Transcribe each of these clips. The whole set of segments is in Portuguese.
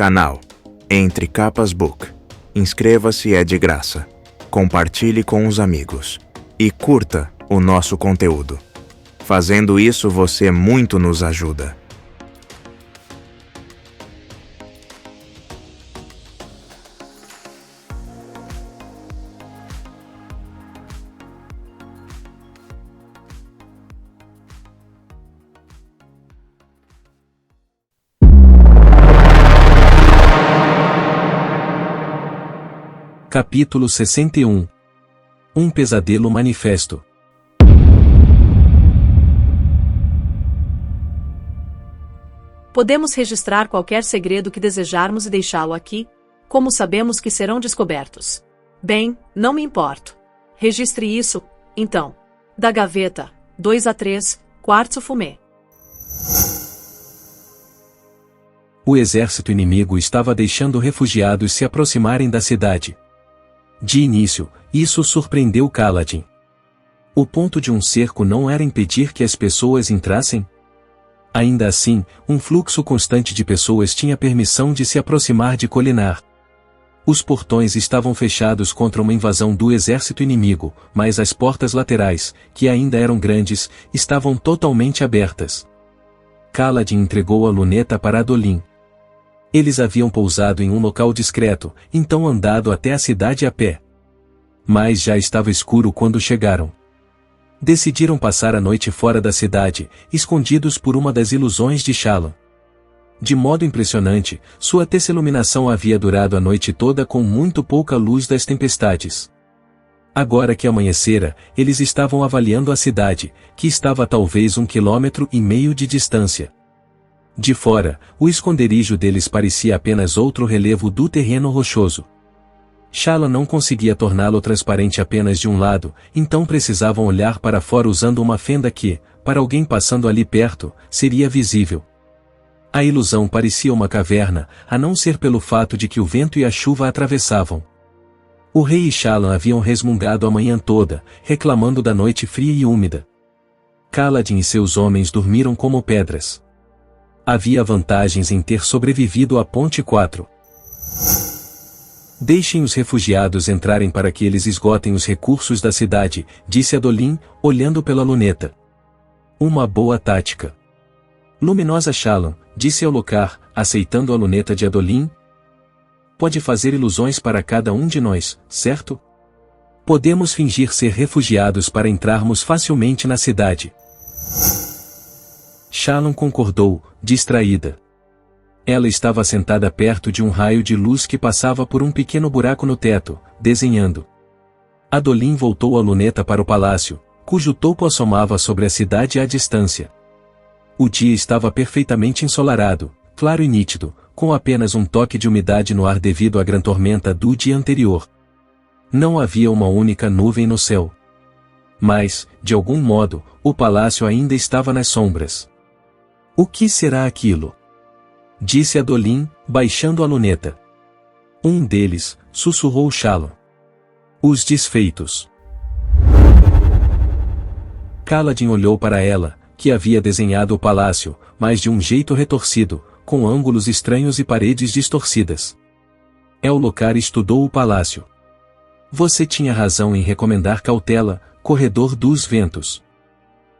Canal Entre Capas Book. Inscreva-se, é de graça. Compartilhe com os amigos. E curta o nosso conteúdo. Fazendo isso, você muito nos ajuda. Capítulo 61. Um pesadelo manifesto. Podemos registrar qualquer segredo que desejarmos e deixá-lo aqui, como sabemos que serão descobertos. Bem, não me importo. Registre isso, então. Da gaveta, 2 a 3, quartzo fumê. O exército inimigo estava deixando refugiados se aproximarem da cidade. De início, isso surpreendeu Kaladin. O ponto de um cerco não era impedir que as pessoas entrassem? Ainda assim, um fluxo constante de pessoas tinha permissão de se aproximar de Kholinar. Os portões estavam fechados contra uma invasão do exército inimigo, mas as portas laterais, que ainda eram grandes, estavam totalmente abertas. Kaladin entregou a luneta para Adolin. Eles haviam pousado em um local discreto, então andado até a cidade a pé. Mas já estava escuro quando chegaram. Decidiram passar a noite fora da cidade, escondidos por uma das ilusões de Shallan. De modo impressionante, sua teciluminação havia durado a noite toda com muito pouca luz das tempestades. Agora que amanhecera, eles estavam avaliando a cidade, que estava a talvez 1,5 km de distância. De fora, o esconderijo deles parecia apenas outro relevo do terreno rochoso. Shallan não conseguia torná-lo transparente apenas de um lado, então precisavam olhar para fora usando uma fenda que, para alguém passando ali perto, seria visível. A ilusão parecia uma caverna, a não ser pelo fato de que o vento e a chuva a atravessavam. O rei e Shallan haviam resmungado a manhã toda, reclamando da noite fria e úmida. Kaladin e seus homens dormiram como pedras. Havia vantagens em ter sobrevivido à Ponte 4. Deixem os refugiados entrarem para que eles esgotem os recursos da cidade, disse Adolin, olhando pela luneta. Uma boa tática. Luminosa Shallan, disse Elhokar, aceitando a luneta de Adolin. Pode fazer ilusões para cada um de nós, certo? Podemos fingir ser refugiados para entrarmos facilmente na cidade. Shallan concordou, distraída. Ela estava sentada perto de um raio de luz que passava por um pequeno buraco no teto, desenhando. Adolin voltou a luneta para o palácio, cujo topo assomava sobre a cidade à distância. O dia estava perfeitamente ensolarado, claro e nítido, com apenas um toque de umidade no ar devido à grande tormenta do dia anterior. Não havia uma única nuvem no céu. Mas, de algum modo, o palácio ainda estava nas sombras. O que será aquilo? Disse Adolin, baixando a luneta. Um deles, sussurrou Shallan. Os desfeitos. Kaladin olhou para ela, que havia desenhado o palácio, mas de um jeito retorcido, com ângulos estranhos e paredes distorcidas. Elhokar estudou o palácio. Você tinha razão em recomendar cautela, corredor dos ventos.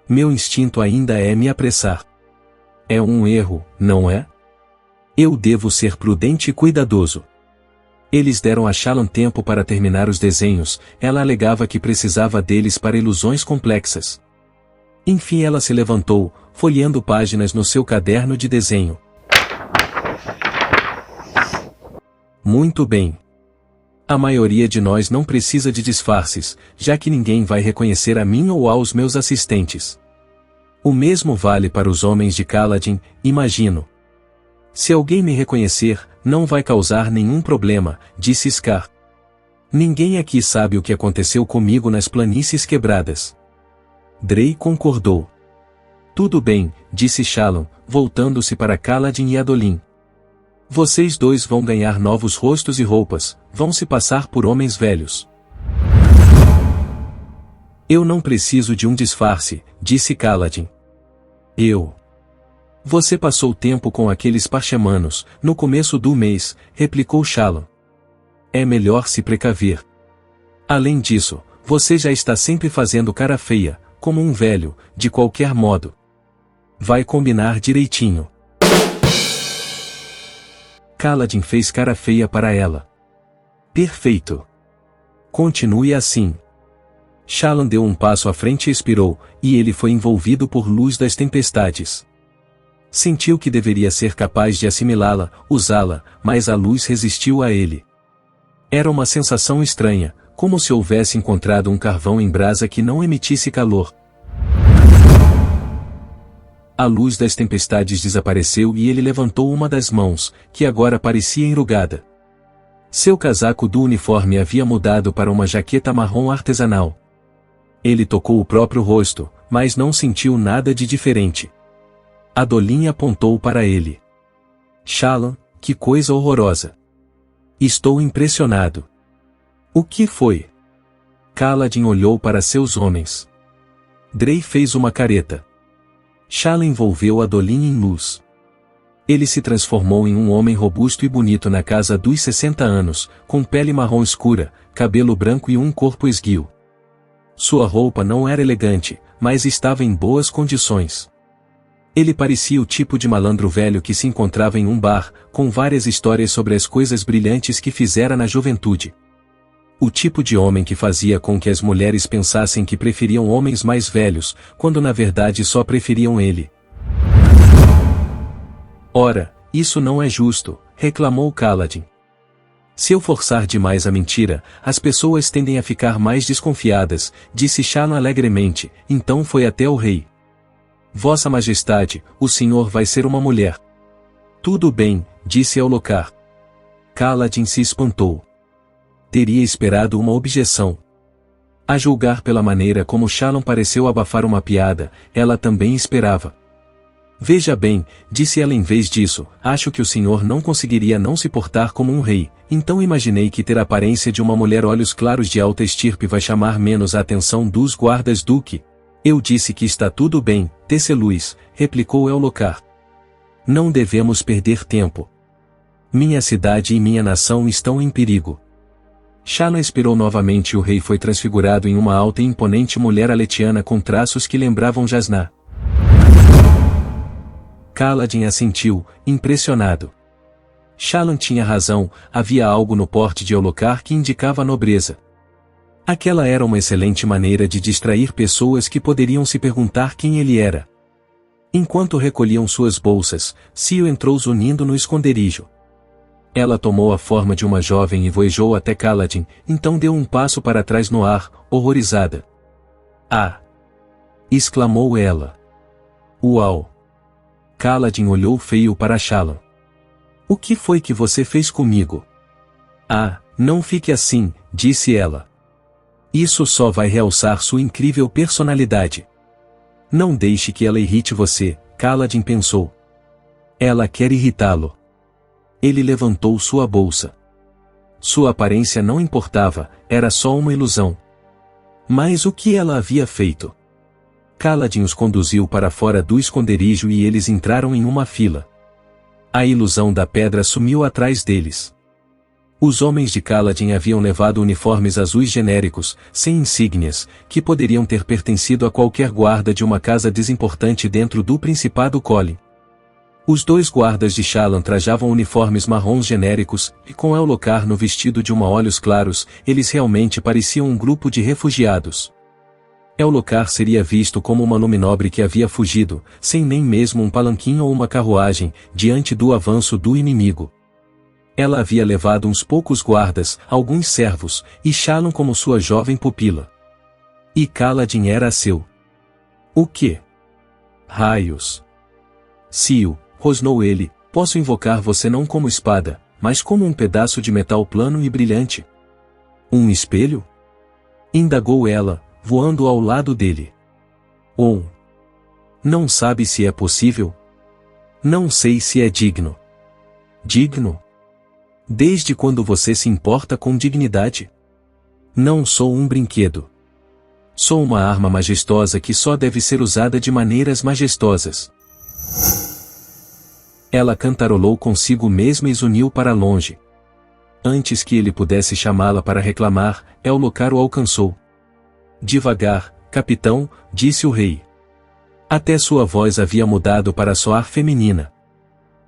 Meu instinto ainda é me apressar. É um erro, não é? Eu devo ser prudente e cuidadoso. Eles deram a Shallan tempo para terminar os desenhos, ela alegava que precisava deles para ilusões complexas. Enfim ela se levantou, folheando páginas no seu caderno de desenho. Muito bem. A maioria de nós não precisa de disfarces, já que ninguém vai reconhecer a mim ou aos meus assistentes. O mesmo vale para os homens de Kaladin, imagino. Se alguém me reconhecer, não vai causar nenhum problema, disse Scar. Ninguém aqui sabe o que aconteceu comigo nas planícies quebradas. Drei concordou. Tudo bem, disse Shallan, voltando-se para Kaladin e Adolin. Vocês dois vão ganhar novos rostos e roupas, vão se passar por homens velhos. Eu não preciso de um disfarce, disse Kaladin. Você passou tempo com aqueles parchemanos, no começo do mês, replicou Shallan. É melhor se precaver. Além disso, você já está sempre fazendo cara feia, como um velho, de qualquer modo. Vai combinar direitinho. Kaladin fez cara feia para ela. Perfeito. Continue assim. Shallan deu um passo à frente e expirou, e ele foi envolvido por luz das tempestades. Sentiu que deveria ser capaz de assimilá-la, usá-la, mas a luz resistiu a ele. Era uma sensação estranha, como se houvesse encontrado um carvão em brasa que não emitisse calor. A luz das tempestades desapareceu e ele levantou uma das mãos, que agora parecia enrugada. Seu casaco do uniforme havia mudado para uma jaqueta marrom artesanal. Ele tocou o próprio rosto, mas não sentiu nada de diferente. Adolin apontou para ele. Shallan, que coisa horrorosa. Estou impressionado. O que foi? Kaladin olhou para seus homens. Drey fez uma careta. Shallan envolveu Adolin em luz. Ele se transformou em um homem robusto e bonito na casa dos 60 anos, com pele marrom escura, cabelo branco e um corpo esguio. Sua roupa não era elegante, mas estava em boas condições. Ele parecia o tipo de malandro velho que se encontrava em um bar, com várias histórias sobre as coisas brilhantes que fizera na juventude. O tipo de homem que fazia com que as mulheres pensassem que preferiam homens mais velhos, quando na verdade só preferiam ele. Ora, isso não é justo, reclamou Kaladin. Se eu forçar demais a mentira, as pessoas tendem a ficar mais desconfiadas, disse Shallan alegremente, então foi até o rei. Vossa Majestade, o senhor vai ser uma mulher. Tudo bem, disse Elhokar. Kaladin se espantou. Teria esperado uma objeção. A julgar pela maneira como Shallan pareceu abafar uma piada, ela também esperava. Veja bem, disse ela em vez disso, acho que o senhor não conseguiria não se portar como um rei, então imaginei que ter a aparência de uma mulher olhos claros de alta estirpe vai chamar menos a atenção dos guardas duque. Eu disse que está tudo bem, Tesseluz, replicou Elhokar. Não devemos perder tempo. Minha cidade e minha nação estão em perigo. Shallan expirou novamente e o rei foi transfigurado em uma alta e imponente mulher aletiana com traços que lembravam Jasnah. Kaladin assentiu, impressionado. Shallan tinha razão, havia algo no porte de Elhokar que indicava nobreza. Aquela era uma excelente maneira de distrair pessoas que poderiam se perguntar quem ele era. Enquanto recolhiam suas bolsas, Sio entrou zunindo no esconderijo. Ela tomou a forma de uma jovem e voejou até Kaladin, então deu um passo para trás no ar, horrorizada. Ah! Exclamou ela. Uau! Kaladin olhou feio para Shallan. O que foi que você fez comigo? Ah, não fique assim, disse ela. Isso só vai realçar sua incrível personalidade. Não deixe que ela irrite você, Kaladin pensou. Ela quer irritá-lo. Ele levantou sua bolsa. Sua aparência não importava, era só uma ilusão. Mas o que ela havia feito? Kaladin os conduziu para fora do esconderijo e eles entraram em uma fila. A ilusão da pedra sumiu atrás deles. Os homens de Kaladin haviam levado uniformes azuis genéricos, sem insígnias, que poderiam ter pertencido a qualquer guarda de uma casa desimportante dentro do Principado Colin. Os dois guardas de Shallan trajavam uniformes marrons genéricos, e com Elhokar no vestido de uma olhos claros, eles realmente pareciam um grupo de refugiados. Elhokar seria visto como uma nome nobre que havia fugido, sem nem mesmo um palanquinho ou uma carruagem, diante do avanço do inimigo. Ela havia levado uns poucos guardas, alguns servos, e Shallan como sua jovem pupila. E Kaladin era seu. O quê? Raios! Sio, rosnou ele, posso invocar você não como espada, mas como um pedaço de metal plano e brilhante. Um espelho? Indagou ela, voando ao lado dele. Não sabe se é possível? Não sei se é digno. Digno? Desde quando você se importa com dignidade? Não sou um brinquedo. Sou uma arma majestosa que só deve ser usada de maneiras majestosas. Ela cantarolou consigo mesma e zuniu para longe. Antes que ele pudesse chamá-la para reclamar, Elhokar o alcançou. Devagar, capitão, disse o rei. Até sua voz havia mudado para soar feminina.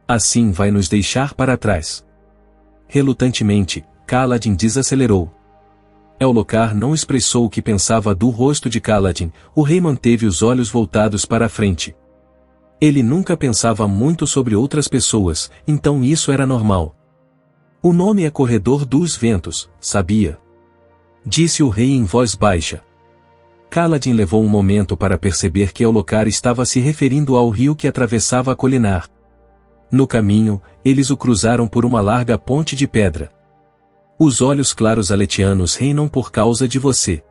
Assim vai nos deixar para trás. Relutantemente, Kaladin desacelerou. Elhokar não expressou o que pensava do rosto de Kaladin, o rei manteve os olhos voltados para a frente. Ele nunca pensava muito sobre outras pessoas, então isso era normal. O nome é Corredor dos Ventos, sabia? Disse o rei em voz baixa. Kaladin levou um momento para perceber que Elhokar estava se referindo ao rio que atravessava a colinar. No caminho, eles o cruzaram por uma larga ponte de pedra. Os olhos claros aletianos reinam por causa de você.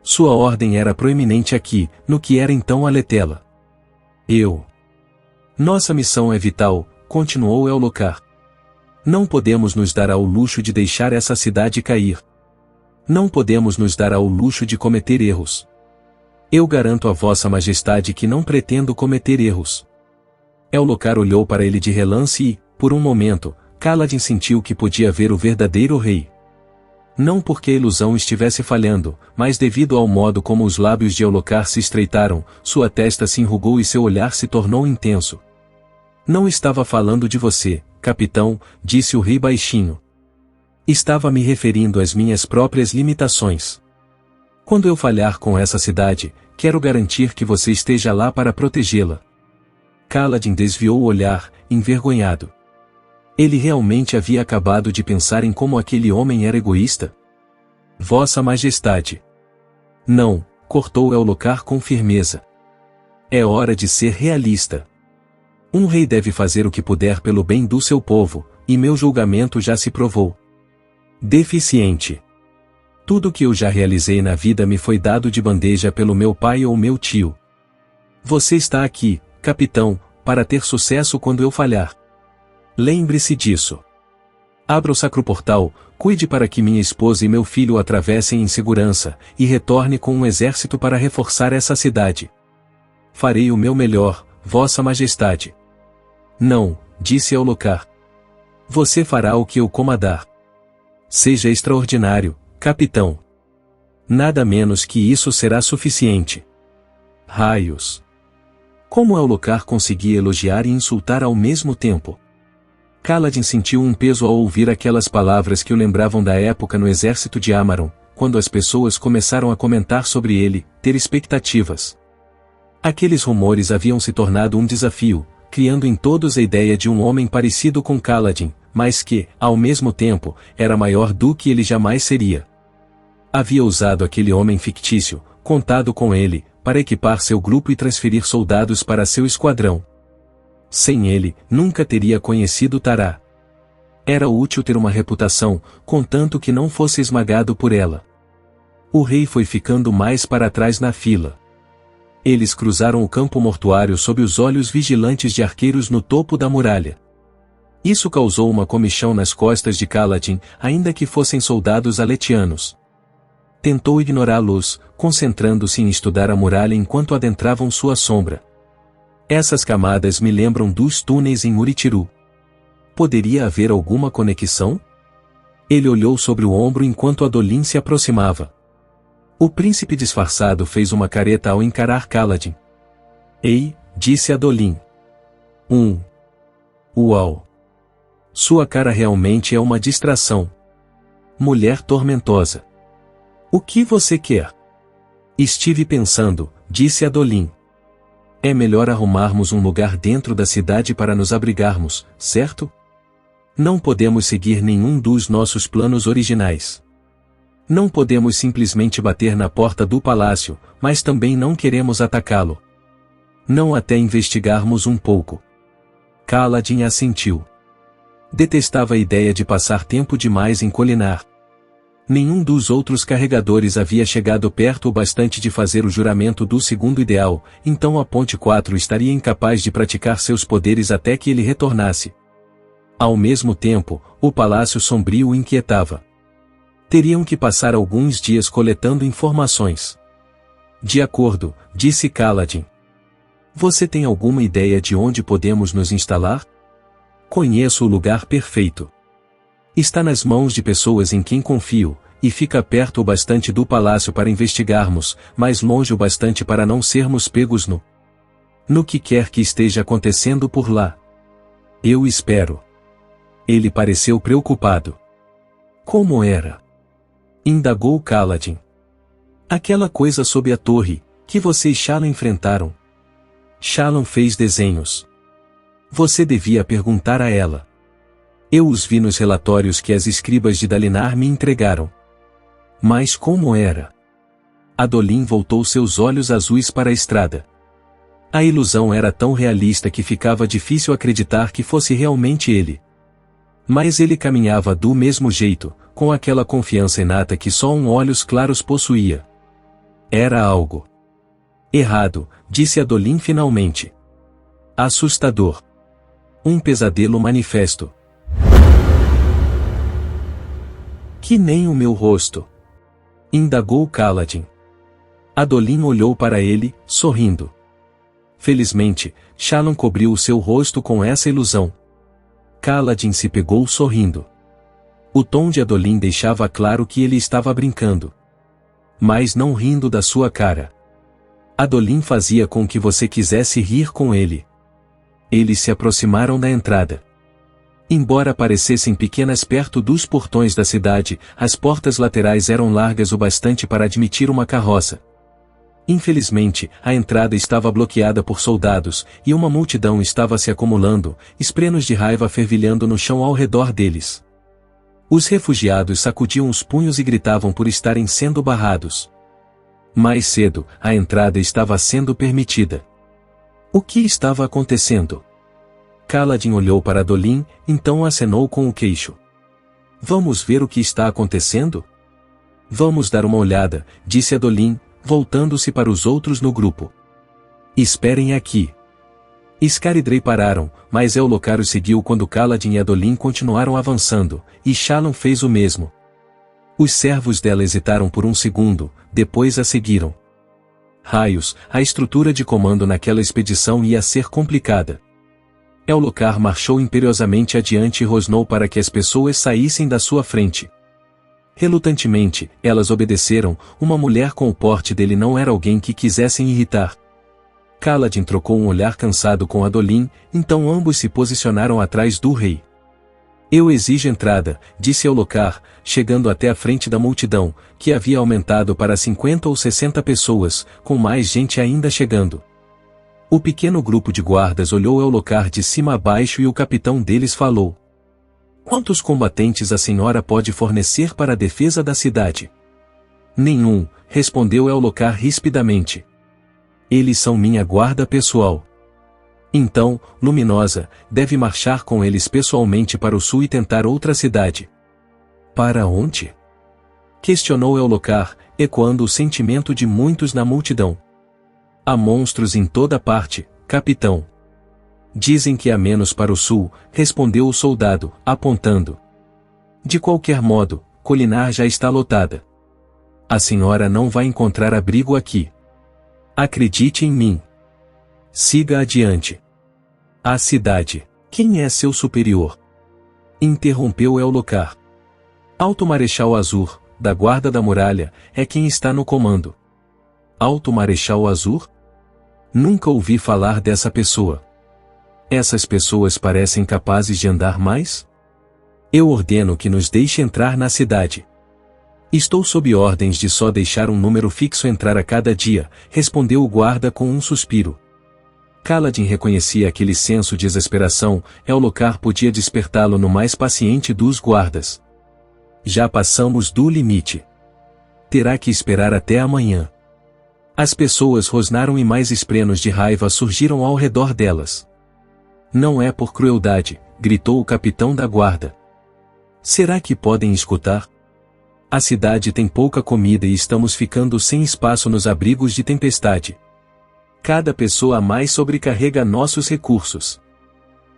Sua ordem era proeminente aqui, no que era então Aletela. Nossa missão é vital, continuou Elhokar. Não podemos nos dar ao luxo de deixar essa cidade cair. Não podemos nos dar ao luxo de cometer erros. Eu garanto a Vossa Majestade que não pretendo cometer erros. Elhokar olhou para ele de relance e, por um momento, Kaladin sentiu que podia ver o verdadeiro rei. Não porque a ilusão estivesse falhando, mas devido ao modo como os lábios de Elhokar se estreitaram, sua testa se enrugou e seu olhar se tornou intenso. Não estava falando de você, capitão, disse o rei baixinho. Estava me referindo às minhas próprias limitações. Quando eu falhar com essa cidade, quero garantir que você esteja lá para protegê-la. Kaladin desviou o olhar, envergonhado. Ele realmente havia acabado de pensar em como aquele homem era egoísta? Vossa Majestade. Não, cortou Elhokar com firmeza. É hora de ser realista. Um rei deve fazer o que puder pelo bem do seu povo, e meu julgamento já se provou deficiente. Tudo que eu já realizei na vida me foi dado de bandeja pelo meu pai ou meu tio. Você está aqui, capitão, para ter sucesso quando eu falhar. Lembre-se disso. Abra o sacro portal, cuide para que minha esposa e meu filho o atravessem em segurança, e retorne com um exército para reforçar essa cidade. Farei o meu melhor, Vossa Majestade. Não, disse Elhokar. Você fará o que eu comandar. Seja extraordinário, capitão. Nada menos que isso será suficiente. Raios! Como Elhokar conseguia elogiar e insultar ao mesmo tempo? Kaladin sentiu um peso ao ouvir aquelas palavras que o lembravam da época no exército de Amaron, quando as pessoas começaram a comentar sobre ele, ter expectativas. Aqueles rumores haviam se tornado um desafio, criando em todos a ideia de um homem parecido com Kaladin, mas que, ao mesmo tempo, era maior do que ele jamais seria. Havia usado aquele homem fictício, contado com ele, para equipar seu grupo e transferir soldados para seu esquadrão. Sem ele, nunca teria conhecido Tará. Era útil ter uma reputação, contanto que não fosse esmagado por ela. O rei foi ficando mais para trás na fila. Eles cruzaram o campo mortuário sob os olhos vigilantes de arqueiros no topo da muralha. Isso causou uma comichão nas costas de Kaladin, ainda que fossem soldados aletianos. Tentou ignorá-los, concentrando-se em estudar a muralha enquanto adentravam sua sombra. Essas camadas me lembram dos túneis em Uritiru. Poderia haver alguma conexão? Ele olhou sobre o ombro enquanto Adolin se aproximava. O príncipe disfarçado fez uma careta ao encarar Kaladin. Ei, disse Adolin. Uau! Sua cara realmente é uma distração. Mulher tormentosa. O que você quer? Estive pensando, disse Adolin. É melhor arrumarmos um lugar dentro da cidade para nos abrigarmos, certo? Não podemos seguir nenhum dos nossos planos originais. Não podemos simplesmente bater na porta do palácio, mas também não queremos atacá-lo. Não até investigarmos um pouco. Kaladin assentiu. Detestava a ideia de passar tempo demais em Colinar. Nenhum dos outros carregadores havia chegado perto o bastante de fazer o juramento do segundo ideal, então a Ponte 4 estaria incapaz de praticar seus poderes até que ele retornasse. Ao mesmo tempo, o Palácio Sombrio o inquietava. Teriam que passar alguns dias coletando informações. De acordo, disse Kaladin. Você tem alguma ideia de onde podemos nos instalar? Conheço o lugar perfeito. Está nas mãos de pessoas em quem confio, e fica perto o bastante do palácio para investigarmos, mas longe o bastante para não sermos pegos no que quer que esteja acontecendo por lá. Eu espero. Ele pareceu preocupado. Como era? Indagou Kaladin. Aquela coisa sob a torre, que você e Shallan enfrentaram. Shallan fez desenhos. Você devia perguntar a ela. Eu os vi nos relatórios que as escribas de Dalinar me entregaram. Mas como era? Adolin voltou seus olhos azuis para a estrada. A ilusão era tão realista que ficava difícil acreditar que fosse realmente ele. Mas ele caminhava do mesmo jeito, com aquela confiança inata que só um olhos claros possuía. Era algo errado, disse Adolin finalmente. Assustador. Um pesadelo manifesto. Que nem o meu rosto. Indagou Kaladin. Adolin olhou para ele, sorrindo. Felizmente, Shallan cobriu o seu rosto com essa ilusão. Kaladin se pegou sorrindo. O tom de Adolin deixava claro que ele estava brincando. Mas não rindo da sua cara. Adolin fazia com que você quisesse rir com ele. Eles se aproximaram da entrada. Embora parecessem pequenas perto dos portões da cidade, as portas laterais eram largas o bastante para admitir uma carroça. Infelizmente, a entrada estava bloqueada por soldados, e uma multidão estava se acumulando, esprenos de raiva fervilhando no chão ao redor deles. Os refugiados sacudiam os punhos e gritavam por estarem sendo barrados. Mais cedo, a entrada estava sendo permitida. O que estava acontecendo? Kaladin olhou para Adolin, então acenou com o queixo. Vamos ver o que está acontecendo? Vamos dar uma olhada, disse Adolin, voltando-se para os outros no grupo. Esperem aqui. Scar e Drey pararam, mas Ellocar os seguiu quando Kaladin e Adolin continuaram avançando, e Shallan fez o mesmo. Os servos dela hesitaram por um segundo, depois a seguiram. Raios, a estrutura de comando naquela expedição ia ser complicada. Ellocar marchou imperiosamente adiante e rosnou para que as pessoas saíssem da sua frente. Relutantemente, elas obedeceram, uma mulher com o porte dele não era alguém que quisessem irritar. Kaladin trocou um olhar cansado com Adolin, então ambos se posicionaram atrás do rei. Eu exijo entrada, disse Ellocar, chegando até a frente da multidão, que havia aumentado para 50 ou 60 pessoas, com mais gente ainda chegando. O pequeno grupo de guardas olhou Ellocar de cima a baixo e o capitão deles falou. Quantos combatentes a senhora pode fornecer para a defesa da cidade? Nenhum, respondeu Ellocar rispidamente. Eles são minha guarda pessoal. Então, Luminosa, deve marchar com eles pessoalmente para o sul e tentar outra cidade. Para onde? Questionou Ellocar, ecoando o sentimento de muitos na multidão. Há monstros em toda parte, capitão. Dizem que há menos para o sul, respondeu o soldado, apontando. De qualquer modo, Kholinar já está lotada. A senhora não vai encontrar abrigo aqui. Acredite em mim. Siga adiante. A cidade. Quem é seu superior? Interrompeu Ellocar. Alto Marechal Azur, da Guarda da Muralha, é quem está no comando. Alto Marechal Azur? Nunca ouvi falar dessa pessoa. Essas pessoas parecem capazes de andar mais? Eu ordeno que nos deixe entrar na cidade. Estou sob ordens de só deixar um número fixo entrar a cada dia, respondeu o guarda com um suspiro. Kaladin reconhecia aquele senso de exasperação, Ellocar podia despertá-lo no mais paciente dos guardas. Já passamos do limite. Terá que esperar até amanhã. As pessoas rosnaram e mais esprenos de raiva surgiram ao redor delas. Não é por crueldade, gritou o capitão da guarda. Será que podem escutar? A cidade tem pouca comida e estamos ficando sem espaço nos abrigos de tempestade. Cada pessoa a mais sobrecarrega nossos recursos.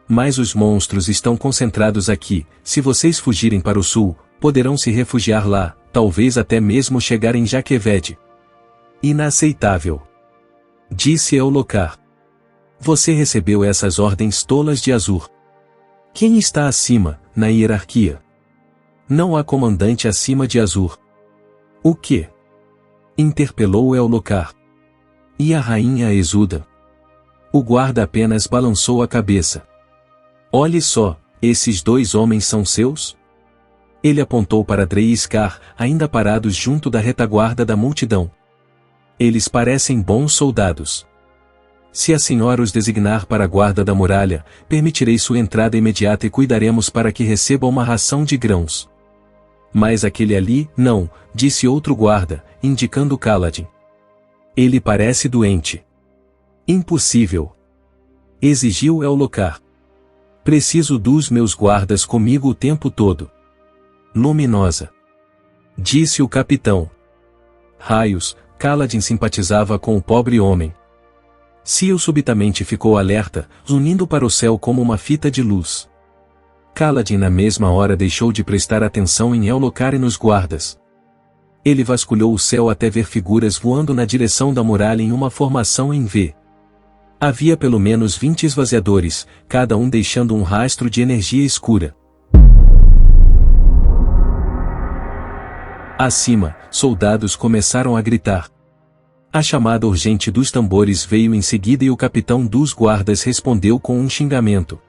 Mas os monstros estão concentrados aqui, se vocês fugirem para o sul, poderão se refugiar lá, talvez até mesmo chegar em Jaqueved. Inaceitável. Disse Ellocar. Você recebeu essas ordens tolas de Azur. Quem está acima, na hierarquia? Não há comandante acima de Azur. O quê? Interpelou Ellocar. E a rainha Exuda? O guarda apenas balançou a cabeça. Olhe só, esses 2 homens são seus? Ele apontou para Drey e Scar, ainda parados junto da retaguarda da multidão. Eles parecem bons soldados. Se a senhora os designar para a guarda da muralha, permitirei sua entrada imediata e cuidaremos para que receba uma ração de grãos. Mas aquele ali, não, disse outro guarda, indicando Kaladin. Ele parece doente. Impossível. Exigiu Ellocar. Preciso dos meus guardas comigo o tempo todo. Luminosa. Disse o capitão. Raios, Kaladin simpatizava com o pobre homem. Sil subitamente ficou alerta, zunindo para o céu como uma fita de luz. Kaladin na mesma hora deixou de prestar atenção em Ellocar e nos guardas. Ele vasculhou o céu até ver figuras voando na direção da muralha em uma formação em V. Havia pelo menos 20 esvaziadores, cada um deixando um rastro de energia escura. Acima, soldados começaram a gritar. A chamada urgente dos tambores veio em seguida e o capitão dos guardas respondeu com um xingamento.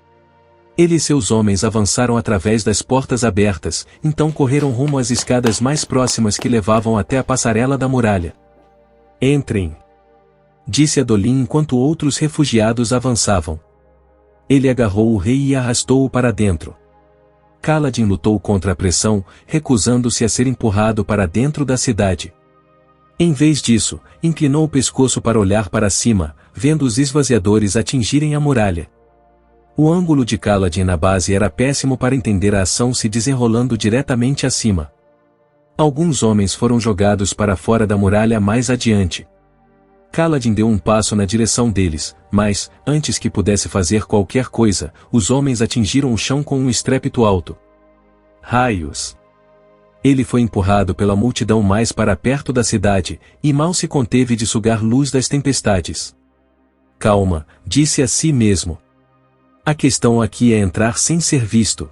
Ele e seus homens avançaram através das portas abertas, então correram rumo às escadas mais próximas que levavam até a passarela da muralha. Entrem! Disse Adolin enquanto outros refugiados avançavam. Ele agarrou o rei e arrastou-o para dentro. Kaladin lutou contra a pressão, recusando-se a ser empurrado para dentro da cidade. Em vez disso, inclinou o pescoço para olhar para cima, vendo os esvaziadores atingirem a muralha. O ângulo de Kaladin na base era péssimo para entender a ação se desenrolando diretamente acima. Alguns homens foram jogados para fora da muralha mais adiante. Kaladin deu um passo na direção deles, mas, antes que pudesse fazer qualquer coisa, os homens atingiram o chão com um estrépito alto. Raios! Ele foi empurrado pela multidão mais para perto da cidade, e mal se conteve de sugar luz das tempestades. Calma, disse a si mesmo. A questão aqui é entrar sem ser visto.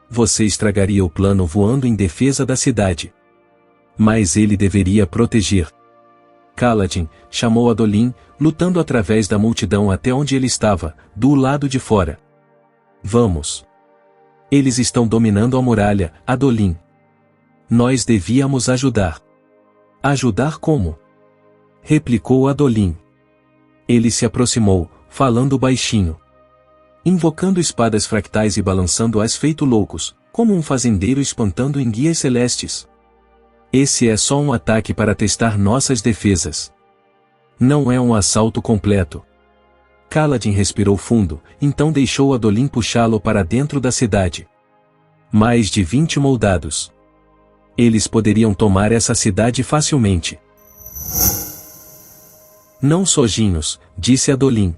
Você estragaria o plano voando em defesa da cidade. Mas ele deveria proteger. Kaladin chamou Adolin, lutando através da multidão até onde ele estava, do lado de fora. Vamos. Eles estão dominando a muralha, Adolin. Nós devíamos ajudar. Ajudar como? Replicou Adolin. Ele se aproximou, falando baixinho. Invocando espadas fractais e balançando-as feito loucos, como um fazendeiro espantando enguias celestes. Esse é só um ataque para testar nossas defesas. Não é um assalto completo. Kaladin respirou fundo, então deixou Adolin puxá-lo para dentro da cidade. Mais de 20 moldados. Eles poderiam tomar essa cidade facilmente. Não sozinhos, disse Adolin.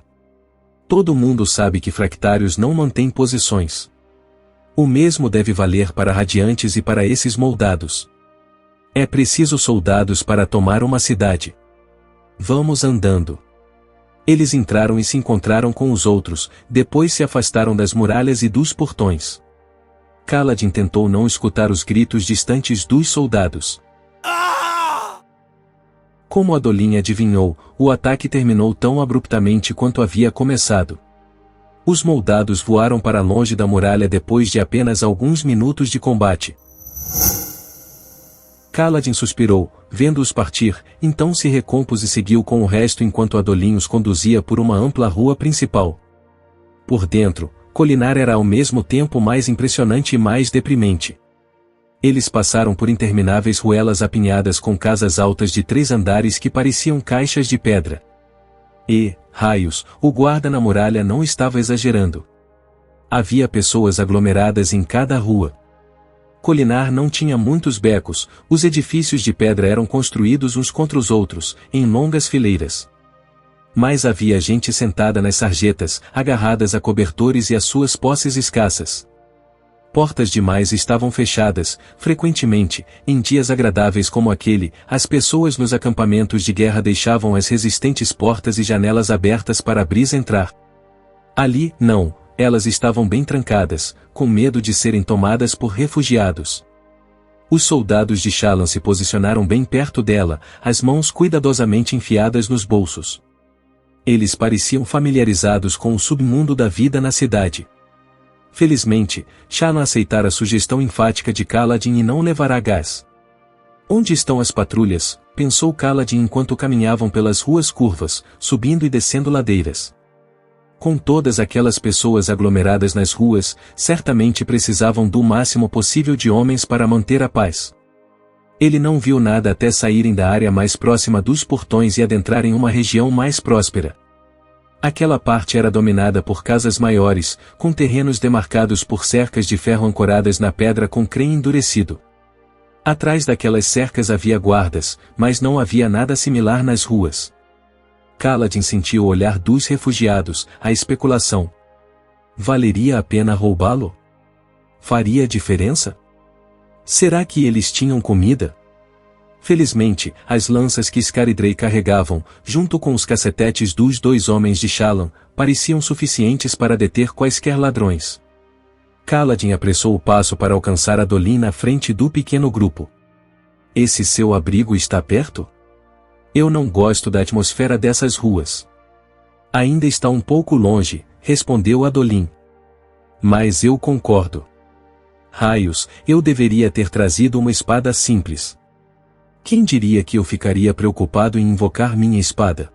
Todo mundo sabe que fractários não mantêm posições. O mesmo deve valer para radiantes e para esses moldados. É preciso soldados para tomar uma cidade. Vamos andando. Eles entraram e se encontraram com os outros, depois se afastaram das muralhas e dos portões. Kaladin tentou não escutar os gritos distantes dos soldados. Como Adolin adivinhou, o ataque terminou tão abruptamente quanto havia começado. Os moldados voaram para longe da muralha depois de apenas alguns minutos de combate. Kaladin suspirou, vendo-os partir, então se recompôs e seguiu com o resto enquanto Adolin os conduzia por uma ampla rua principal. Por dentro, Kholinar era ao mesmo tempo mais impressionante e mais deprimente. Eles passaram por intermináveis ruelas apinhadas com casas altas de 3 andares que pareciam caixas de pedra. E, raios, o guarda na muralha não estava exagerando. Havia pessoas aglomeradas em cada rua. Kholinar não tinha muitos becos, os edifícios de pedra eram construídos uns contra os outros, em longas fileiras. Mas havia gente sentada nas sarjetas, agarradas a cobertores e às suas posses escassas. Portas demais estavam fechadas, frequentemente, em dias agradáveis como aquele, as pessoas nos acampamentos de guerra deixavam as resistentes portas e janelas abertas para a brisa entrar. Ali, não, elas estavam bem trancadas, com medo de serem tomadas por refugiados. Os soldados de Shallan se posicionaram bem perto dela, as mãos cuidadosamente enfiadas nos bolsos. Eles pareciam familiarizados com o submundo da vida na cidade. Felizmente, Shallan aceitara a sugestão enfática de Kaladin e não levará gás. Onde estão as patrulhas? Pensou Kaladin enquanto caminhavam pelas ruas curvas, subindo e descendo ladeiras. Com todas aquelas pessoas aglomeradas nas ruas, certamente precisavam do máximo possível de homens para manter a paz. Ele não viu nada até saírem da área mais próxima dos portões e adentrarem uma região mais próspera. Aquela parte era dominada por casas maiores, com terrenos demarcados por cercas de ferro ancoradas na pedra com creme endurecido. Atrás daquelas cercas havia guardas, mas não havia nada similar nas ruas. Kaladin sentiu o olhar dos refugiados, a especulação. Valeria a pena roubá-lo? Faria diferença? Será que eles tinham comida? Felizmente, as lanças que Scaridrei carregavam, junto com os cacetetes dos 2 homens de Shallan, pareciam suficientes para deter quaisquer ladrões. Kaladin apressou o passo para alcançar Adolin na frente do pequeno grupo. Esse seu abrigo está perto? Eu não gosto da atmosfera dessas ruas. Ainda está um pouco longe, respondeu Adolin. Mas eu concordo. Raios, eu deveria ter trazido uma espada simples. Quem diria que eu ficaria preocupado em invocar minha espada?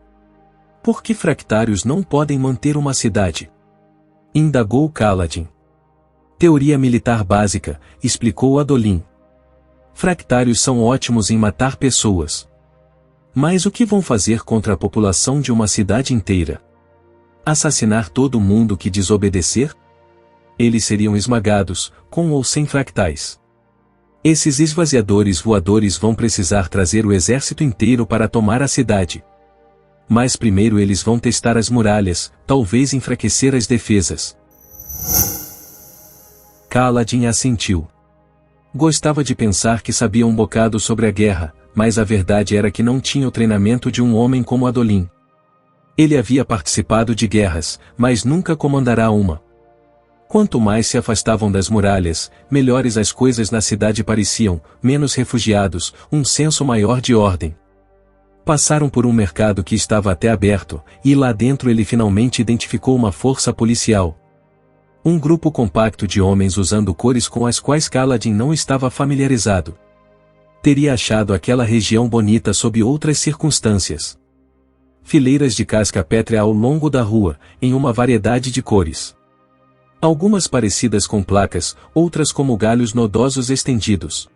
Por que fractários não podem manter uma cidade? Indagou Kaladin. Teoria militar básica, explicou Adolin. Fractários são ótimos em matar pessoas. Mas o que vão fazer contra a população de uma cidade inteira? Assassinar todo mundo que desobedecer? Eles seriam esmagados, com ou sem fractais. Esses esvaziadores voadores vão precisar trazer o exército inteiro para tomar a cidade. Mas primeiro eles vão testar as muralhas, talvez enfraquecer as defesas. Kaladin assentiu. Gostava de pensar que sabia um bocado sobre a guerra, mas a verdade era que não tinha o treinamento de um homem como Adolin. Ele havia participado de guerras, mas nunca comandará uma. Quanto mais se afastavam das muralhas, melhores as coisas na cidade pareciam, menos refugiados, um senso maior de ordem. Passaram por um mercado que estava até aberto, e lá dentro ele finalmente identificou uma força policial. Um grupo compacto de homens usando cores com as quais Kaladin não estava familiarizado. Teria achado aquela região bonita sob outras circunstâncias. Fileiras de casca pétrea ao longo da rua, em uma variedade de cores. Algumas parecidas com placas, outras como galhos nodosos estendidos.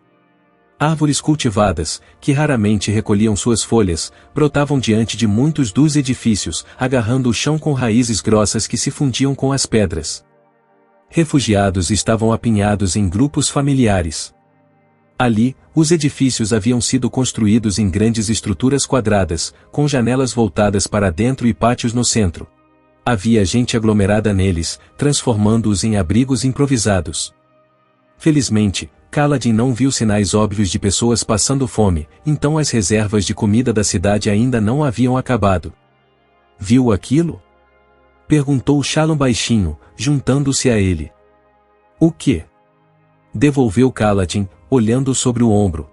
Árvores cultivadas, que raramente recolhiam suas folhas, brotavam diante de muitos dos edifícios, agarrando o chão com raízes grossas que se fundiam com as pedras. Refugiados estavam apinhados em grupos familiares. Ali, os edifícios haviam sido construídos em grandes estruturas quadradas, com janelas voltadas para dentro e pátios no centro. Havia gente aglomerada neles, transformando-os em abrigos improvisados. Felizmente, Kaladin não viu sinais óbvios de pessoas passando fome, então as reservas de comida da cidade ainda não haviam acabado. Viu aquilo? Perguntou Shallan baixinho, juntando-se a ele. O quê? Devolveu Kaladin, olhando sobre o ombro.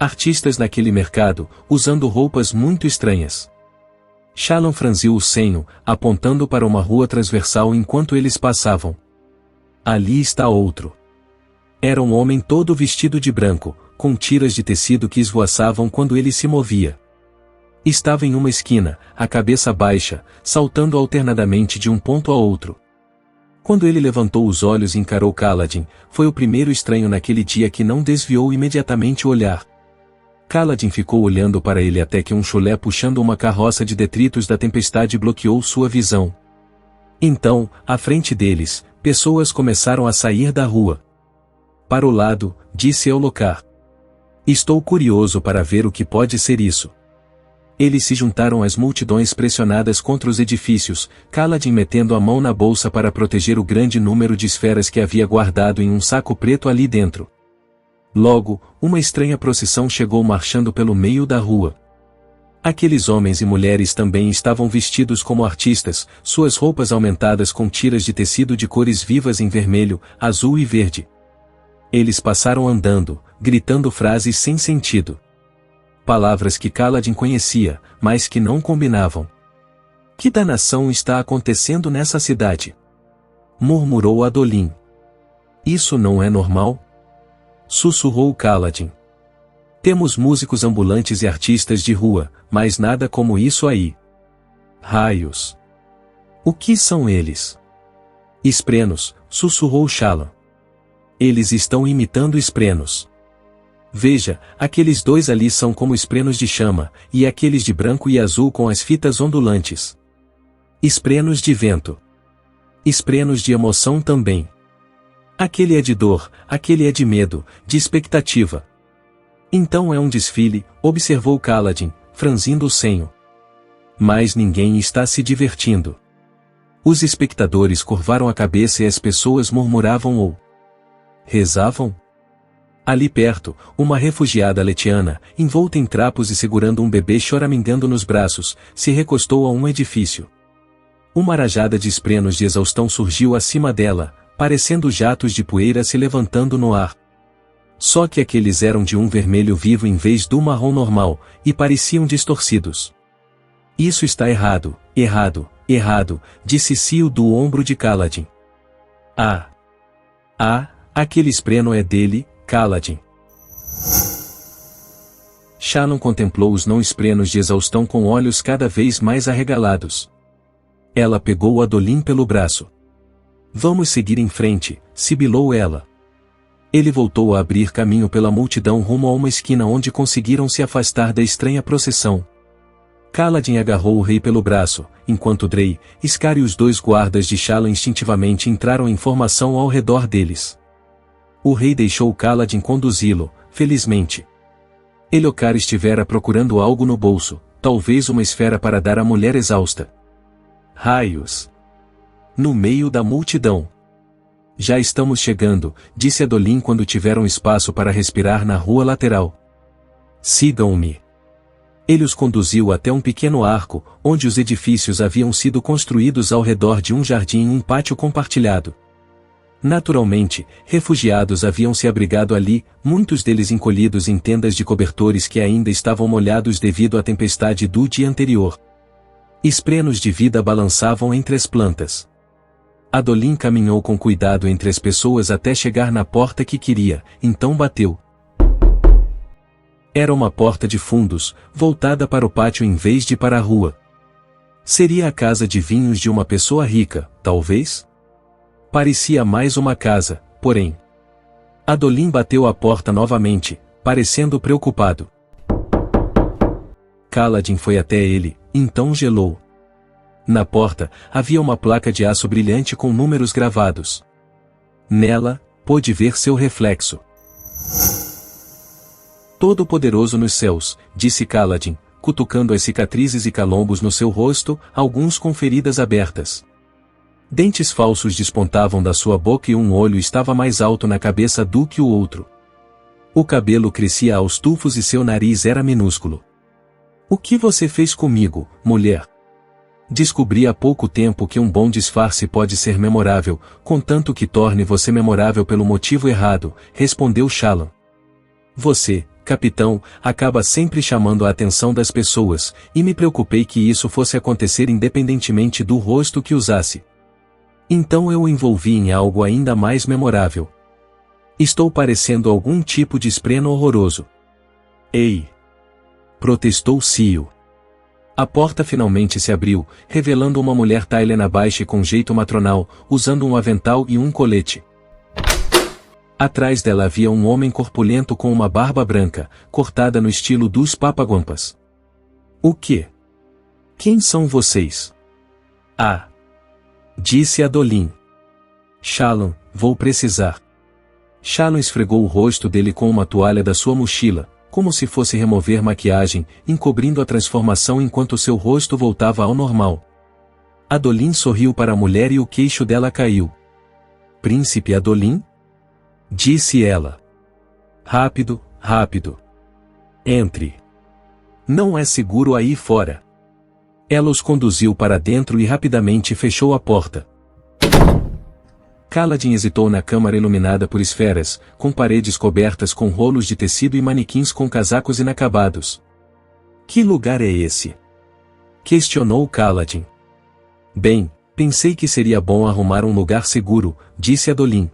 Artistas naquele mercado, usando roupas muito estranhas. Shallan franziu o senho, apontando para uma rua transversal enquanto eles passavam. Ali está outro. Era um homem todo vestido de branco, com tiras de tecido que esvoaçavam quando ele se movia. Estava em uma esquina, a cabeça baixa, saltando alternadamente de um ponto a outro. Quando ele levantou os olhos e encarou Kaladin, foi o primeiro estranho naquele dia que não desviou imediatamente o olhar. Kaladin ficou olhando para ele até que um chulé puxando uma carroça de detritos da tempestade bloqueou sua visão. Então, à frente deles, pessoas começaram a sair da rua. Para o lado, disse Elhokar. Estou curioso para ver o que pode ser isso. Eles se juntaram às multidões pressionadas contra os edifícios, Kaladin metendo a mão na bolsa para proteger o grande número de esferas que havia guardado em um saco preto ali dentro. Logo, uma estranha procissão chegou marchando pelo meio da rua. Aqueles homens e mulheres também estavam vestidos como artistas, suas roupas aumentadas com tiras de tecido de cores vivas em vermelho, azul e verde. Eles passaram andando, gritando frases sem sentido. Palavras que Kaladin conhecia, mas que não combinavam. Que danação está acontecendo nessa cidade? Murmurou Adolin. Isso não é normal? Sussurrou Kaladin. Temos músicos ambulantes e artistas de rua, mas nada como isso aí. Raios! O que são eles? Esprenos, sussurrou Shallan. Eles estão imitando esprenos. Veja, aqueles dois ali são como esprenos de chama, e aqueles de branco e azul com as fitas ondulantes. Esprenos de vento. Esprenos de emoção também. Aquele é de dor, aquele é de medo, de expectativa. Então é um desfile, observou Kaladin, franzindo o senho. Mas ninguém está se divertindo. Os espectadores curvaram a cabeça e as pessoas murmuravam ou rezavam. Ali perto, uma refugiada letiana, envolta em trapos e segurando um bebê choramingando nos braços, se recostou a um edifício. Uma rajada de esprenos de exaustão surgiu acima dela, parecendo jatos de poeira se levantando no ar. Só que aqueles eram de um vermelho vivo em vez do marrom normal, e pareciam distorcidos. Isso está errado, errado, errado, disse Cio do ombro de Kaladin. Aquele espreno é dele, Kaladin. Shallan contemplou os não-esprenos de exaustão com olhos cada vez mais arregalados. Ela pegou Adolin pelo braço. Vamos seguir em frente, sibilou ela. Ele voltou a abrir caminho pela multidão rumo a uma esquina onde conseguiram se afastar da estranha procissão. Kaladin agarrou o rei pelo braço, enquanto Drei, Scar e os dois guardas de Shallan instintivamente entraram em formação ao redor deles. O rei deixou Kaladin conduzi-lo, felizmente. Elhokar estivera procurando algo no bolso, talvez uma esfera para dar à mulher exausta. Raios! No meio da multidão. Já estamos chegando, disse Adolin quando tiveram espaço para respirar na rua lateral. Sigam-me. Ele os conduziu até um pequeno arco, onde os edifícios haviam sido construídos ao redor de um jardim e um pátio compartilhado. Naturalmente, refugiados haviam se abrigado ali, muitos deles encolhidos em tendas de cobertores que ainda estavam molhados devido à tempestade do dia anterior. Esprenos de vida balançavam entre as plantas. Adolin caminhou com cuidado entre as pessoas até chegar na porta que queria, então bateu. Era uma porta de fundos, voltada para o pátio em vez de para a rua. Seria a casa de vinhos de uma pessoa rica, talvez? Parecia mais uma casa, porém. Adolin bateu a porta novamente, parecendo preocupado. Kaladin foi até ele, então gelou. Na porta, havia uma placa de aço brilhante com números gravados. Nela, pôde ver seu reflexo. Todo-poderoso nos céus, disse Kaladin, cutucando as cicatrizes e calombos no seu rosto, alguns com feridas abertas. Dentes falsos despontavam da sua boca e um olho estava mais alto na cabeça do que o outro. O cabelo crescia aos tufos e seu nariz era minúsculo. O que você fez comigo, mulher? Descobri há pouco tempo que um bom disfarce pode ser memorável, contanto que torne você memorável pelo motivo errado, respondeu Shallan. Você, capitão, acaba sempre chamando a atenção das pessoas, e me preocupei que isso fosse acontecer independentemente do rosto que usasse. Então eu o envolvi em algo ainda mais memorável. Estou parecendo algum tipo de espreno horroroso. Ei! Protestou Cio. A porta finalmente se abriu, revelando uma mulher Tailena baixa e com jeito matronal, usando um avental e um colete. Atrás dela havia um homem corpulento com uma barba branca, cortada no estilo dos Papaguampas. O quê? Quem são vocês? Disse Adolin. Shallan, vou precisar. Shallan esfregou o rosto dele com uma toalha da sua mochila, como se fosse remover maquiagem, encobrindo a transformação enquanto seu rosto voltava ao normal. Adolin sorriu para a mulher e o queixo dela caiu. Príncipe Adolin? Disse ela. Rápido, rápido. Entre. Não é seguro aí fora. Ela os conduziu para dentro e rapidamente fechou a porta. Kaladin hesitou na câmara iluminada por esferas, com paredes cobertas com rolos de tecido e manequins com casacos inacabados. Que lugar é esse? Questionou Kaladin. Bem, pensei que seria bom arrumar um lugar seguro, disse Adolin.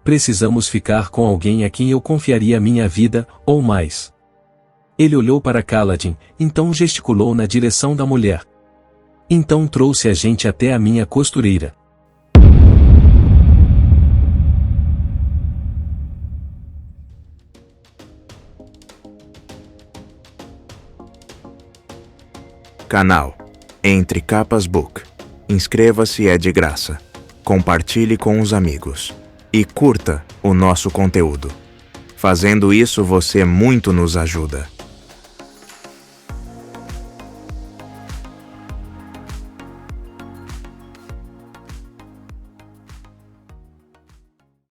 Precisamos ficar com alguém a quem eu confiaria minha vida, ou mais. Ele olhou para Kaladin, então gesticulou na direção da mulher. Então trouxe a gente até a minha costureira. Canal Entre Capas Book. Inscreva-se, é de graça. Compartilhe com os amigos. E curta o nosso conteúdo. Fazendo isso você muito nos ajuda.